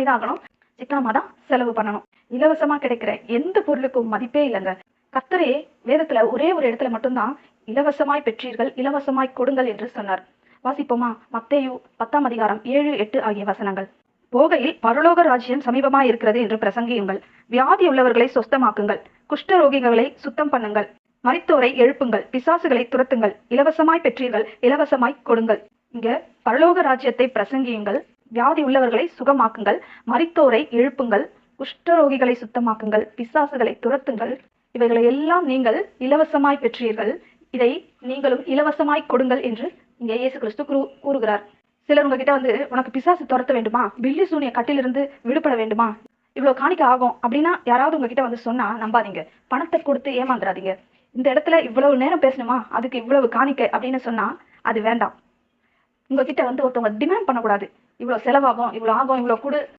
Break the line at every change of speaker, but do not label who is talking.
பண்ணி தான் ஆகணும். சிக்கனமா தான் செலவு பண்ணணும். இலவசமா கிடைக்கிற எந்த பொருளுக்கும் மதிப்பே இல்லைங்க. கர்த்தரே வேதத்துல ஒரே ஒரு இடத்துல மட்டும்தான் இலவசமாய் பெற்றீர்கள், இலவசமாய் கொடுங்கள் என்று சொன்னார். வாசிப்போமா? மத்தேயு 10ஆம் அதிகாரம் 7, 8 ஆகிய வசனங்கள். போகையில் பரலோக ராஜ்யம் சமீபமாய் இருக்கிறது என்று பிரசங்கியுங்கள். வியாதி உள்ளவர்களை சொஸ்தமாக்குங்கள், குஷ்டரோகிகளை சுத்தம் பண்ணுங்கள், மரித்தோரை எழுப்புங்கள், பிசாசுகளை துரத்துங்கள், இலவசமாய் பெற்றீர்கள், இலவசமாய் கொடுங்கள். இங்க பரலோக ராஜ்யத்தை பிரசங்கியுங்கள், வியாதி உள்ளவர்களை சுகமாக்குங்கள், மரித்தோரை எழுப்புங்கள், குஷ்டரோகிகளை சுத்தமாக்குங்கள், பிசாசுகளை துரத்துங்கள். இவைகளை எல்லாம் நீங்கள் இலவசமாய் பெற்றீர்கள், இதை நீங்களும் இலவசமாய் கொடுங்கள் என்று இங்கே இயேசு கிறிஸ்து கூறுகிறார். சிலர் உங்ககிட்ட வந்து, உனக்கு பிசாசு துரத்த வேண்டுமா, பில்லி சூனிய கட்டிலிருந்து விடுபட வேண்டுமா, இவ்வளவு காணிக்க ஆகும் அப்படின்னா யாராவது உங்ககிட்ட வந்து சொன்னா நம்பாதீங்க. பணத்தை கொடுத்து ஏமாந்துடாதீங்க. இந்த இடத்துல இவ்வளவு நேரம் பேசணுமா, அதுக்கு இவ்வளவு காணிக்க அப்படின்னு சொன்னா அது வேண்டாம். உங்ககிட்ட வந்து ஒருத்தவங்க டிமாண்ட் பண்ணக்கூடாது. இவ்வளவு செலவாகும், இவ்வளவு ஆகும், இவ்வளவு கொடு